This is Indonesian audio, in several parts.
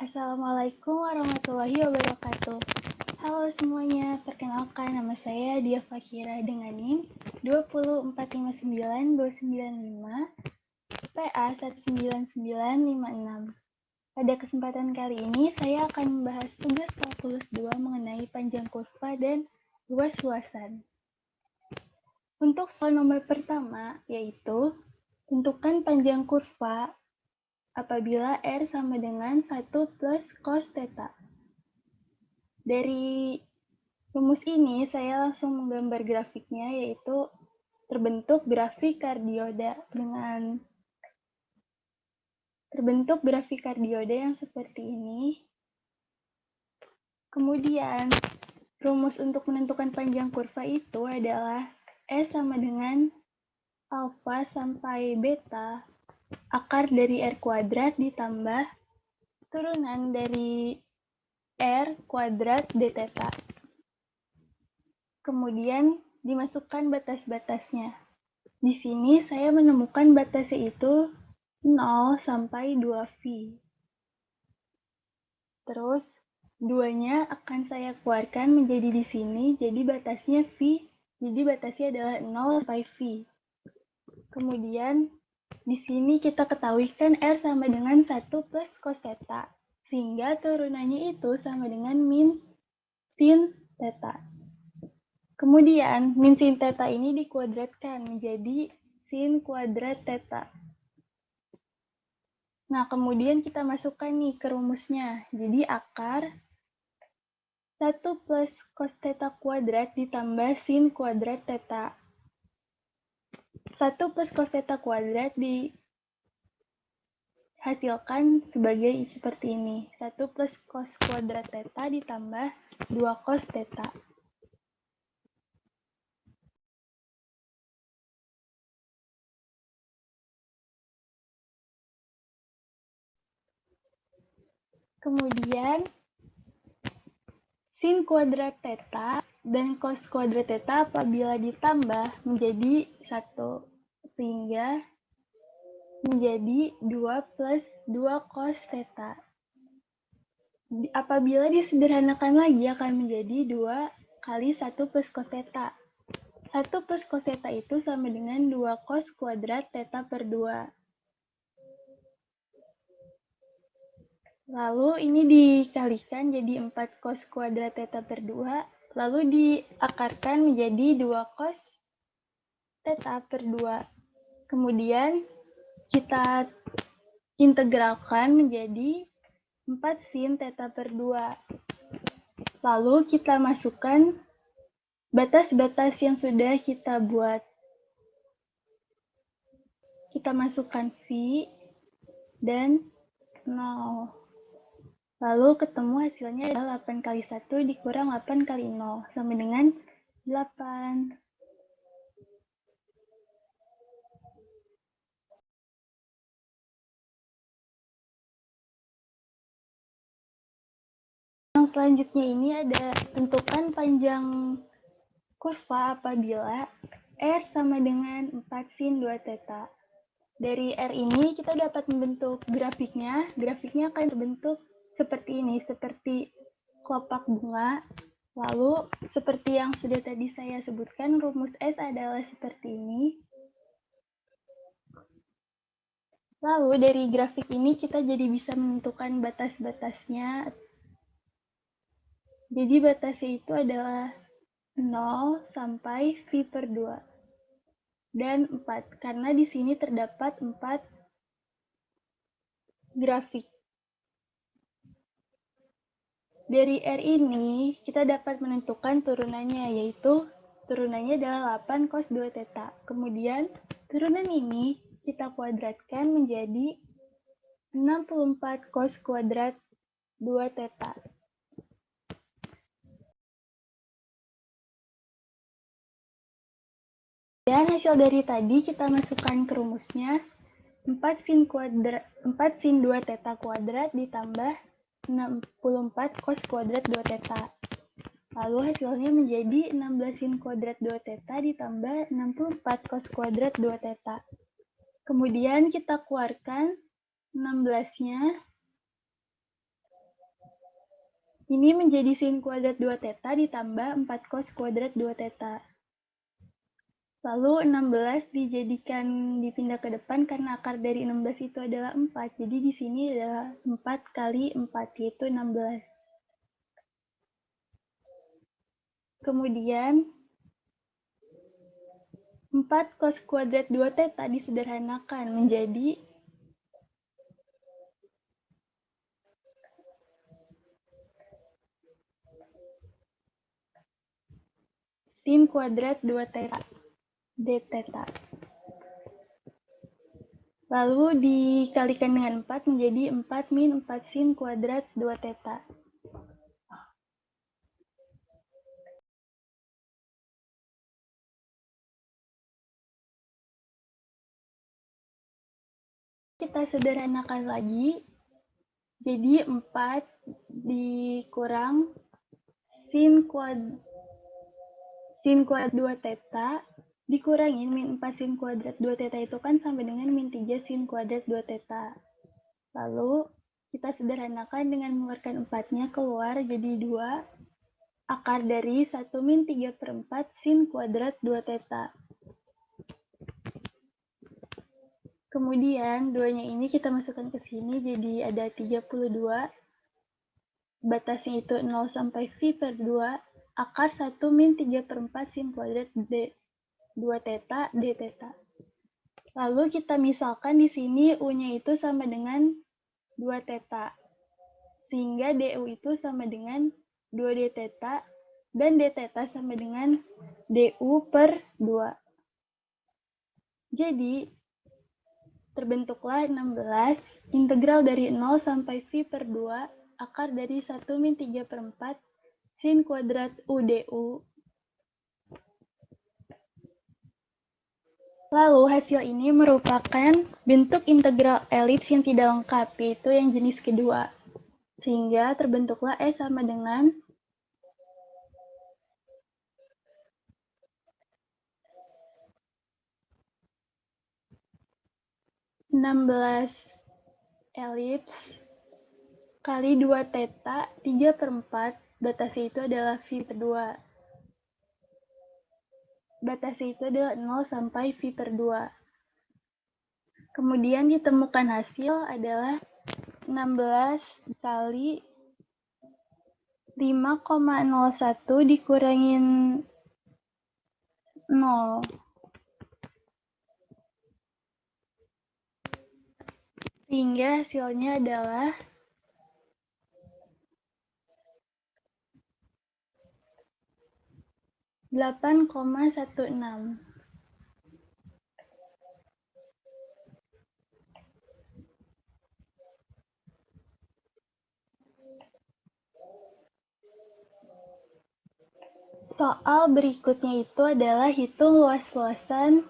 Assalamualaikum warahmatullahi wabarakatuh. Halo semuanya, perkenalkan nama saya Dia Fakira dengan NIM 20459-295 PA 19956. Pada kesempatan kali ini, saya akan membahas tugas kalkulus 2 mengenai panjang kurva dan luas-luasan. Untuk soal nomor pertama, yaitu tentukan panjang kurva apabila R sama dengan 1 plus cos theta. Dari rumus ini, saya langsung menggambar grafiknya, yaitu terbentuk grafik kardioda yang seperti ini. Kemudian, rumus untuk menentukan panjang kurva itu adalah S sama dengan alfa sampai beta akar dari R kuadrat ditambah turunan dari R kuadrat d theta. Kemudian dimasukkan batas-batasnya. Di sini saya menemukan batasnya itu 0 sampai 2V. Terus 2-nya akan saya keluarkan menjadi di sini, jadi batasnya V, jadi batasnya adalah 0 sampai V. Kemudian di sini kita ketahui kan R sama dengan 1 plus cos theta, sehingga turunannya itu sama dengan min sin theta. Kemudian min sin theta ini dikuadratkan menjadi sin kuadrat theta. Nah, kemudian kita masukkan nih ke rumusnya. Jadi akar 1 plus cos theta kuadrat ditambah sin kuadrat theta. 1 plus cos theta kuadrat dihasilkan sebagai seperti ini. 1 plus cos kuadrat theta ditambah 2 cos theta. Kemudian sin kuadrat theta dan cos kuadrat theta apabila ditambah menjadi 1, sehingga menjadi 2 plus 2 cos theta. Apabila disederhanakan lagi akan menjadi 2 kali 1 plus cos theta. 1 plus cos theta itu sama dengan 2 cos kuadrat theta per 2. Lalu ini dikalikan jadi 4 cos kuadrat theta per 2, lalu diakarkan menjadi 2 cos theta per 2. Kemudian kita integralkan menjadi 4 sin theta per 2. Lalu kita masukkan batas-batas yang sudah kita buat. Kita masukkan V dan 0. Lalu ketemu hasilnya adalah 8 kali 1 dikurang 8 kali 0, sama dengan 8. Yang selanjutnya ini ada tentukan panjang kurva apabila R sama dengan 4 sin 2 theta. Dari R ini kita dapat membentuk grafiknya. Grafiknya akan terbentuk seperti ini, seperti kelopak bunga. Lalu seperti yang sudah tadi saya sebutkan, rumus S adalah seperti ini. Lalu dari grafik ini kita jadi bisa menentukan batas-batasnya. Jadi batasnya itu adalah 0 sampai V per 2. Dan 4, karena di sini terdapat 4 grafik. Dari R ini, kita dapat menentukan turunannya, yaitu turunannya adalah 8 cos 2 theta. Kemudian, turunan ini kita kuadratkan menjadi 64 cos kuadrat 2 theta. Dan hasil dari tadi kita masukkan ke rumusnya, 4 sin 2 theta kuadrat ditambah 64 cos kuadrat 2 theta. Lalu hasilnya menjadi 16 sin kuadrat 2 theta ditambah 64 cos kuadrat 2 theta. Kemudian kita keluarkan 16-nya Ini menjadi sin kuadrat 2 theta ditambah 4 cos kuadrat 2 theta. Lalu 16 dipindah ke depan karena akar dari 16 itu adalah 4. Jadi di sini adalah 4 kali 4, yaitu 16. Kemudian 4 cos kuadrat 2 theta disederhanakan menjadi sin kuadrat 2 theta, d theta. Lalu dikalikan dengan 4 menjadi 4 min 4 sin kuadrat 2 theta. Kita sederhanakan lagi. Jadi 4 dikurang sin kuadrat 2 theta dikurangin min 4 sin kuadrat 2 theta itu kan sama dengan min 3 sin kuadrat 2 theta. Lalu kita sederhanakan dengan mengeluarkan 4-nya keluar jadi 2 akar dari 1 min 3 per 4 sin kuadrat 2 theta. Kemudian 2-nya ini kita masukkan ke sini jadi ada 32. Batasnya itu 0 sampai V per 2 akar 1 min 3 per 4 sin kuadrat 2 theta d theta. Lalu kita misalkan di sini U-nya itu sama dengan 2 theta. Sehingga DU itu sama dengan 2 d theta dan d theta sama dengan DU per 2. Jadi terbentuklah 16 integral dari 0 sampai V per 2 akar dari 1 min 3 per 4 sin kuadrat U DU. Lalu hasil ini merupakan bentuk integral elips yang tidak lengkap, yaitu yang jenis kedua. Sehingga terbentuklah E sama dengan 16 elips kali 2 theta 3 per 4, batasnya itu adalah V per 2. Batasnya itu adalah 0 sampai V per 2. Kemudian ditemukan hasil adalah 16 kali 5,01 dikurangin 0. Sehingga hasilnya adalah 8,16. Soal berikutnya itu adalah hitung luas-luasan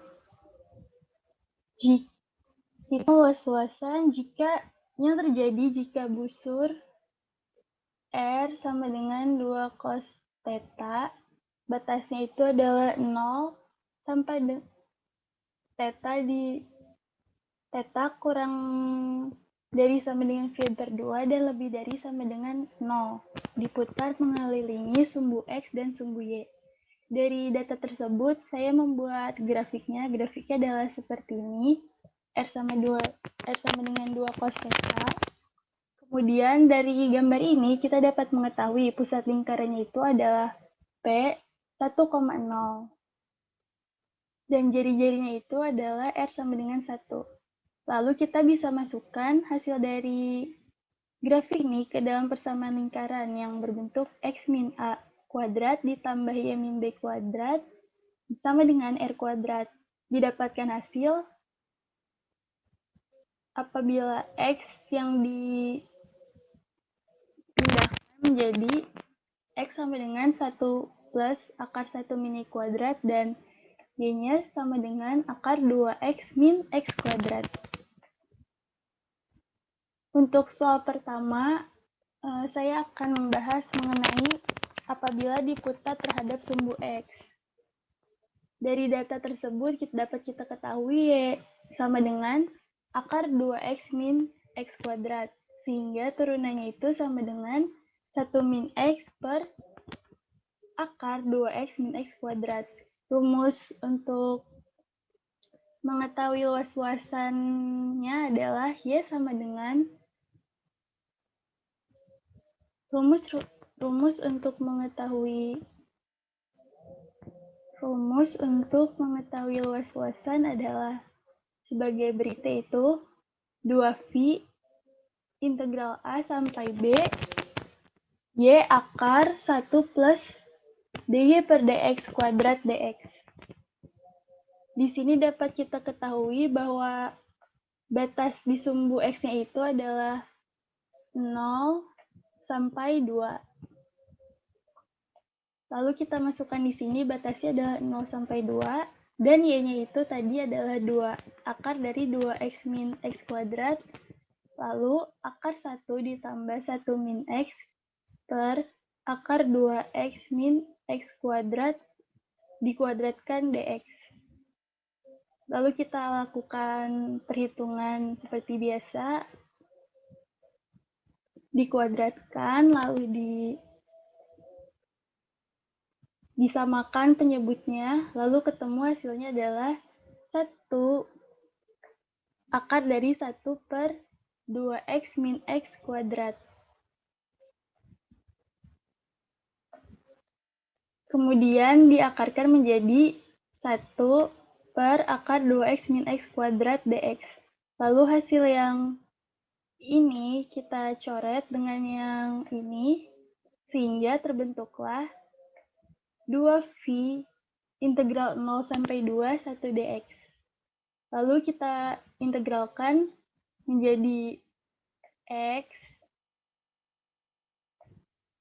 jika yang terjadi jika busur R sama dengan 2 cos theta, batasnya itu adalah 0 sampai theta kurang dari sama dengan V per 2 dan lebih dari sama dengan 0. Diputar mengelilingi sumbu X dan sumbu Y. Dari data tersebut, saya membuat grafiknya. Grafiknya adalah seperti ini. R sama dengan 2 cos theta. Kemudian dari gambar ini kita dapat mengetahui pusat lingkarannya itu adalah P 1,0. Dan jari-jarinya itu adalah R sama dengan 1. Lalu kita bisa masukkan hasil dari grafik ini ke dalam persamaan lingkaran yang berbentuk X min A kuadrat ditambah Y min B kuadrat sama dengan R kuadrat. Didapatkan hasil apabila X yang dipindahkan menjadi X sama dengan 1 plus akar 1 min Y kuadrat dan Y-nya sama dengan akar 2X min X kuadrat. Untuk soal pertama, saya akan membahas mengenai apabila diputar terhadap sumbu X. Dari data tersebut dapat kita ketahui Y sama dengan akar 2X min X kuadrat. Sehingga turunannya itu sama dengan 1 min X per akar 2X min X kuadrat. Rumus untuk mengetahui luas-luasannya adalah Y sama dengan rumus untuk mengetahui luas-luasan adalah sebagai berikut, yaitu 2V integral A sampai B Y akar 1 plus dy per dx kuadrat dx. Di sini dapat kita ketahui bahwa batas di sumbu X-nya itu adalah 0 sampai 2. Lalu kita masukkan di sini batasnya adalah 0 sampai 2, dan Y-nya itu tadi adalah 2 akar dari 2X min X kuadrat, lalu akar 1 ditambah 1 min X per akar 2X min X kuadrat dikuadratkan dx. Lalu kita lakukan perhitungan seperti biasa, dikuadratkan, lalu disamakan penyebutnya, lalu ketemu hasilnya adalah 1 akar dari 1 per 2X min X kuadrat. Kemudian diakarkan menjadi 1 per akar 2X min X kuadrat dx. Lalu hasil yang ini kita coret dengan yang ini, sehingga terbentuklah 2V integral 0 sampai 2 1 dx. Lalu kita integralkan menjadi X.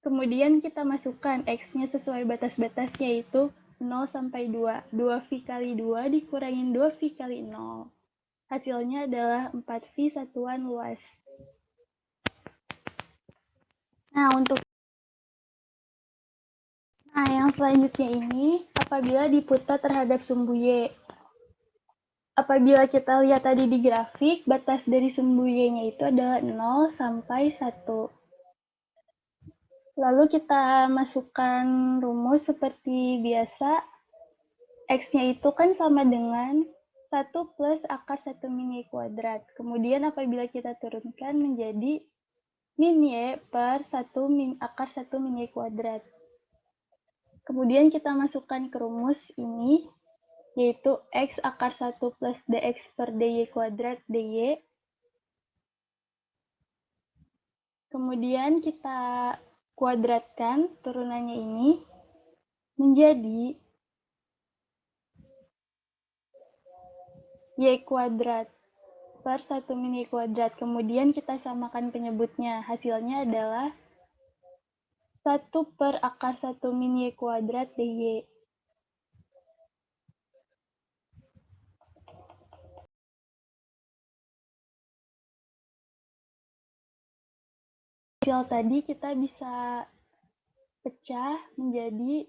Kemudian kita masukkan X-nya sesuai batas-batasnya, yaitu 0 sampai 2. 2V kali 2 dikurangin 2V kali 0. Hasilnya adalah 4V satuan luas. Nah, yang selanjutnya ini apabila diputar terhadap sumbu Y. Apabila kita lihat tadi di grafik, batas dari sumbu Y-nya itu adalah 0 sampai 1. Lalu kita masukkan rumus seperti biasa. X-nya itu kan sama dengan 1 plus akar 1 min Y kuadrat. Kemudian apabila kita turunkan menjadi min Y per 1 min akar 1 min Y kuadrat. Kemudian kita masukkan ke rumus ini, yaitu X akar 1 plus dx per dy kuadrat dy. Kemudian kita kuadratkan turunannya ini menjadi Y kuadrat per 1 min Y kuadrat. Kemudian kita samakan penyebutnya. Hasilnya adalah 1 per akar 1 min Y kuadrat dy. Hasil tadi kita bisa pecah menjadi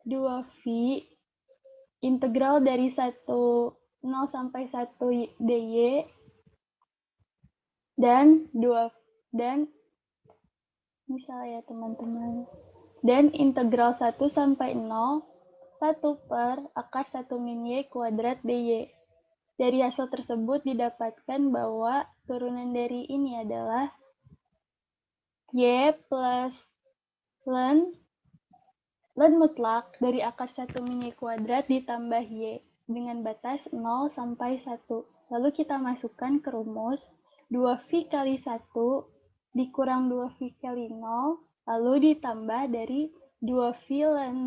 2V integral dari 0 sampai 1 dy dan misalnya ya teman-teman, dan integral 1 sampai 0 1 per akar 1 min Y kuadrat dy. Dari hasil tersebut didapatkan bahwa turunan dari ini adalah Y plus ln mutlak dari akar 1 min Y kuadrat ditambah Y dengan batas 0 sampai 1. Lalu kita masukkan ke rumus 2V kali 1 dikurang 2V kali 0, lalu ditambah dari 2V ln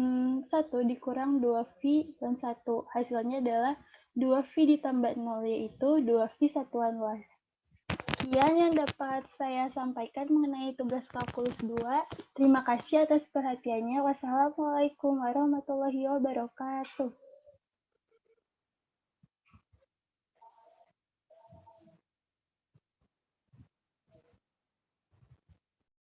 1 dikurang 2V ln 1. Hasilnya adalah 2V ditambah 0, yaitu 2V satuan luas. Sekian yang dapat saya sampaikan mengenai tugas kalkulus 2. Terima kasih atas perhatiannya. Wassalamualaikum warahmatullahi wabarakatuh.